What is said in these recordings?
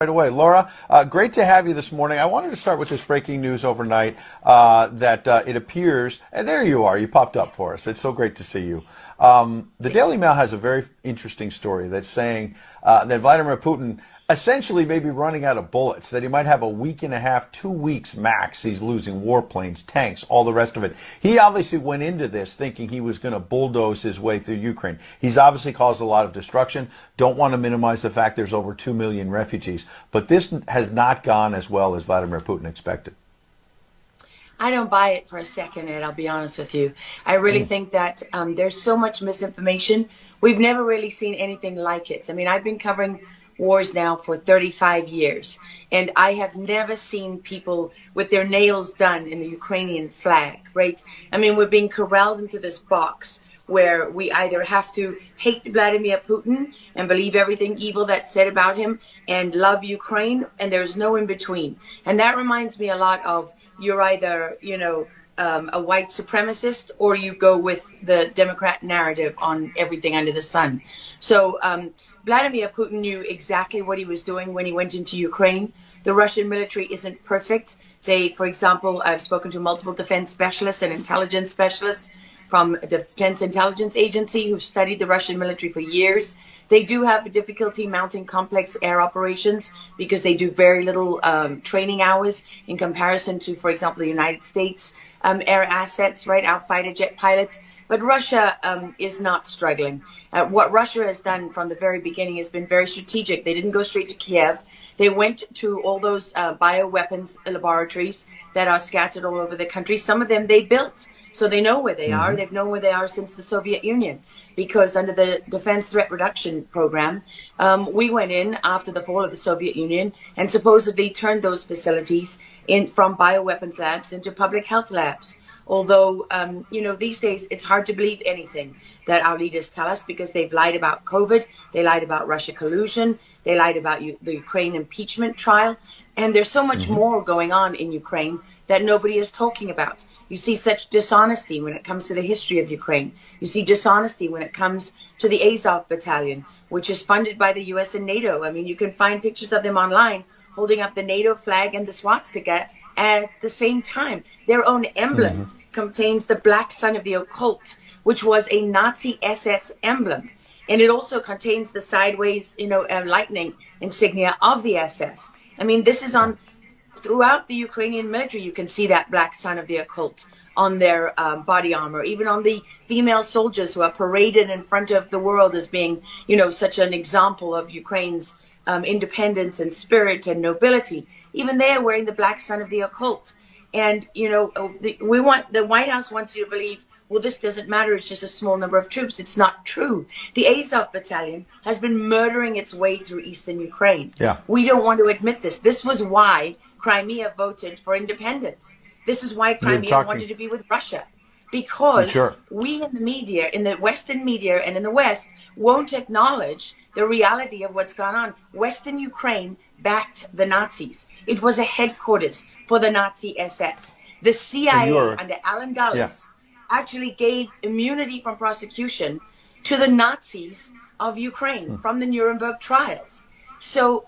Right away. Laura, great to have you this morning. I wanted to start with this breaking news overnight that it appears, and there you are, you popped up for us. It's so great to see you. The Daily Mail has a very interesting story that's saying that Vladimir Putin essentially may be running out of bullets, that he might have a week and a half, 2 weeks max. He's losing warplanes, tanks, all the rest of it. He obviously went into this thinking he was going to bulldoze his way through Ukraine. He's obviously caused a lot of destruction. Don't want to minimize the fact there's over 2 million refugees. But this has not gone as well as Vladimir Putin expected. I don't buy it for a second, Ed, I'll be honest with you. I really think that there's so much misinformation. We've never really seen anything like it. I mean, I've been covering wars now for 35 years, and I have never seen people with their nails done in the Ukrainian flag, right? I mean, we're being corralled into this box where we either have to hate Vladimir Putin and believe everything evil that's said about him and love Ukraine, and there's no in between. And that reminds me a lot of you're either, a white supremacist, or you go with the Democrat narrative on everything under the sun. So Vladimir Putin knew exactly what he was doing when he went into Ukraine. The Russian military isn't perfect. They, for example, I've spoken to multiple defense specialists and intelligence specialists from a Defense Intelligence Agency who've studied the Russian military for years. They do have a difficulty mounting complex air operations because they do very little training hours in comparison to, for example, the United States air assets, right, our fighter jet pilots. But Russia is not struggling. What Russia has done from the very beginning has been very strategic. They didn't go straight to Kiev. They went to all those bioweapons laboratories that are scattered all over the country. Some of them they built, so they know where they are. They've known where they are since the Soviet Union, because under the Defense Threat Reduction Program, we went in after the fall of the Soviet Union and supposedly turned those facilities from bioweapons labs into public health labs. Although, these days it's hard to believe anything that our leaders tell us, because they've lied about COVID, they lied about Russia collusion, they lied about the Ukraine impeachment trial, and there's so much more going on in Ukraine that nobody is talking about. You see such dishonesty when it comes to the history of Ukraine. You see dishonesty when it comes to the Azov Battalion, which is funded by the US and NATO. I mean, you can find pictures of them online holding up the NATO flag and the swastika at the same time. Their own emblem contains the black sun of the occult, which was a Nazi SS emblem. And it also contains the sideways, lightning insignia of the SS. I mean, this is on throughout the Ukrainian military. You can see that black sun of the occult on their body armor, even on the female soldiers who are paraded in front of the world as being, such an example of Ukraine's independence and spirit and nobility. Even they are wearing the black sun of the occult. And, the White House wants you to believe, well, this doesn't matter, it's just a small number of troops. It's not true. The Azov Battalion has been murdering its way through eastern Ukraine. Yeah. We don't want to admit this. This was why Crimea voted for independence. This is why Crimea wanted to be with Russia. Because we in the media, in the Western media and in the West, won't acknowledge the reality of what's gone on. Western Ukraine backed the Nazis. It was a headquarters for the Nazi SS. The CIA under Allen Dulles actually gave immunity from prosecution to the Nazis of Ukraine from the Nuremberg trials. So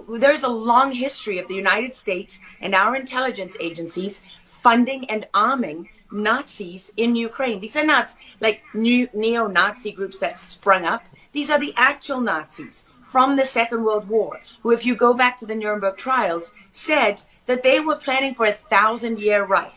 there's a long history of the United States and our intelligence agencies funding and arming Nazis in Ukraine. These are not like neo-Nazi groups that sprung up. These are the actual Nazis from the Second World War, who, if you go back to the Nuremberg trials, said that they were planning for a 1,000-year Reich.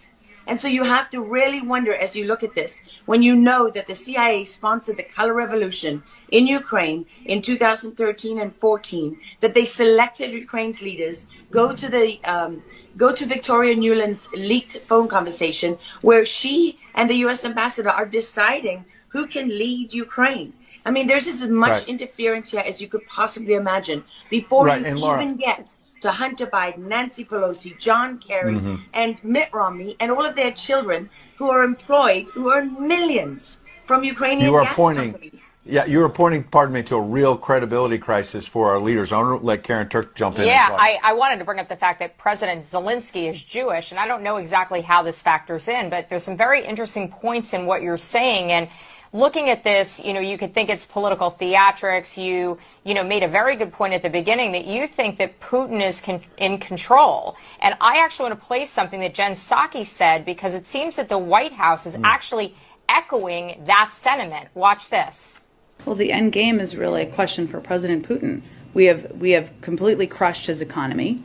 And so you have to really wonder, as you look at this, when you know that the CIA sponsored the color revolution in Ukraine in 2013 and 14, that they selected Ukraine's leaders, go to Victoria Nuland's leaked phone conversation where she and the U.S. ambassador are deciding who can lead Ukraine. I mean, there's as much interference here as you could possibly imagine before you even get to Hunter Biden, Nancy Pelosi, John Kerry, and Mitt Romney, and all of their children who are employed, who earn millions from Ukrainian gas companies. Yeah, you are pointing, pardon me, to a real credibility crisis for our leaders. I want to let Karen Turk jump in. Yeah, I wanted to bring up the fact that President Zelensky is Jewish, and I don't know exactly how this factors in, but there's some very interesting points in what you're saying. And looking at this, you could think it's political theatrics. You made a very good point at the beginning that you think that Putin is in control. And I actually want to play something that Jen Psaki said, because it seems that the White House is actually echoing that sentiment. Watch this. Well, the end game is really a question for President Putin. We have completely crushed his economy.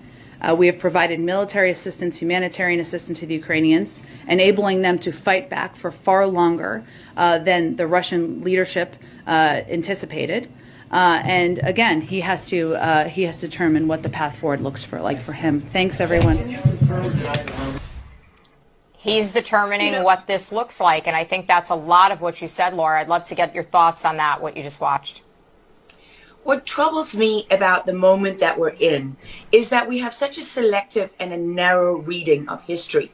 We have provided military assistance, humanitarian assistance to the Ukrainians, enabling them to fight back for far longer than the Russian leadership anticipated. And again, he has to determine what the path forward looks like for him. Thanks, everyone. He's determining what this looks like, and I think that's a lot of what you said, Laura. I'd love to get your thoughts on that, what you just watched. What troubles me about the moment that we're in is that we have such a selective and a narrow reading of history.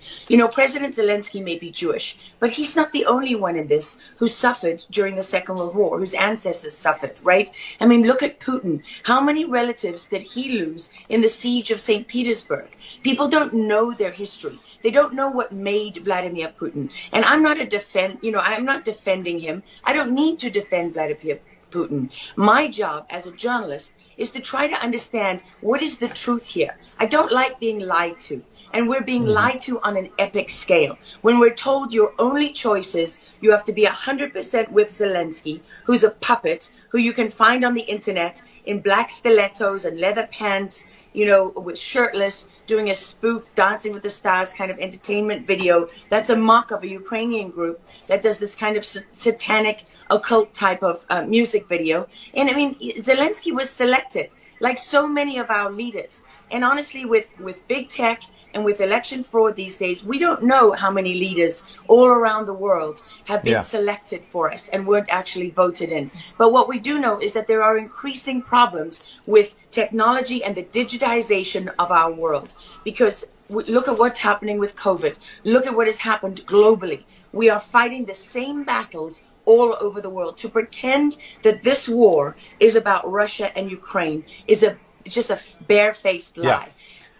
President Zelensky may be Jewish, but he's not the only one in this who suffered during the Second World War, whose ancestors suffered, right? I mean, look at Putin. How many relatives did he lose in the siege of St. Petersburg? People don't know their history. They don't know what made Vladimir Putin. And I'm not I'm not defending him. I don't need to defend Vladimir Putin. My job as a journalist is to try to understand what is the truth here. I don't like being lied to. And we're being lied to on an epic scale. When we're told your only choice is you have to be 100% with Zelensky, who's a puppet, who you can find on the internet in black stilettos and leather pants, with shirtless, doing a spoof Dancing with the Stars kind of entertainment video. That's a mock of a Ukrainian group that does this kind of satanic, occult type of music video. And I mean, Zelensky was selected, like so many of our leaders. And honestly, with big tech and with election fraud these days, we don't know how many leaders all around the world have been selected for us and weren't actually voted in. But what we do know is that there are increasing problems with technology and the digitization of our world. Because look at what's happening with COVID. Look at what has happened globally. We are fighting the same battles all over the world. To pretend that this war is about Russia and Ukraine is just a barefaced lie.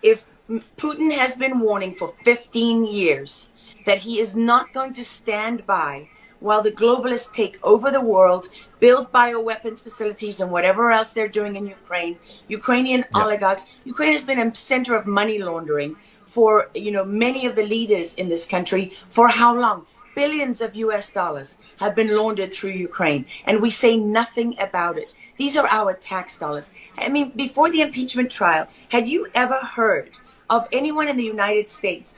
If Putin has been warning for 15 years that he is not going to stand by while the globalists take over the world, build bioweapons facilities and whatever else they're doing in Ukraine, Ukrainian oligarchs. Ukraine has been a center of money laundering for many of the leaders in this country. For how long? Billions of US dollars have been laundered through Ukraine, and we say nothing about it. These are our tax dollars. I mean, before the impeachment trial, had you ever heard of anyone in the United States,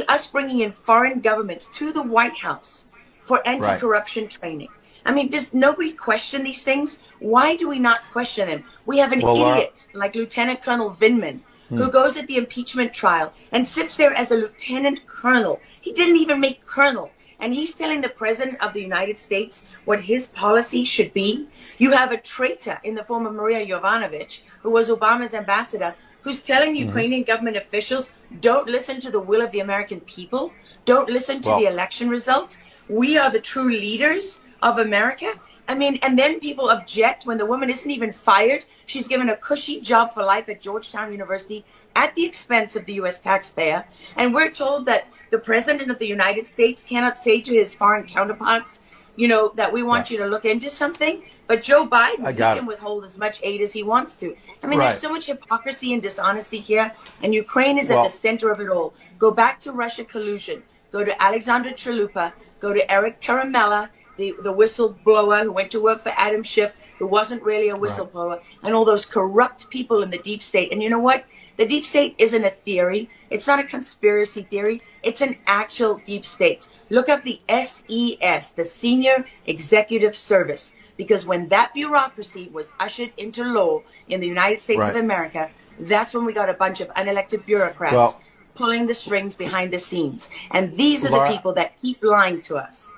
us bringing in foreign governments to the White House for anti-corruption training? I mean, does nobody question these things? Why do we not question them? We have an idiot like Lieutenant Colonel Vindman, who goes at the impeachment trial and sits there as a lieutenant colonel. He didn't even make colonel. And he's telling the president of the United States what his policy should be. You have a traitor in the form of Maria Yovanovitch, who was Obama's ambassador, who's telling Ukrainian government officials, don't listen to the will of the American people. Don't listen to the election results. We are the true leaders of America. I mean, and then people object when the woman isn't even fired. She's given a cushy job for life at Georgetown University at the expense of the U.S. taxpayer. And we're told that the president of the United States cannot say to his foreign counterparts, that we want you to look into something. But Joe Biden can withhold as much aid as he wants to. I mean, there's so much hypocrisy and dishonesty here. And Ukraine is at the center of it all. Go back to Russia collusion. Go to Alexander Chalupa. Go to Eric Karamella, the whistleblower who went to work for Adam Schiff, who wasn't really a whistleblower, and all those corrupt people in the deep state. And you know what? The deep state isn't a theory. It's not a conspiracy theory. It's an actual deep state. Look up the SES, the Senior Executive Service, because when that bureaucracy was ushered into law in the United States of America, that's when we got a bunch of unelected bureaucrats pulling the strings behind the scenes. And these are the people that keep lying to us.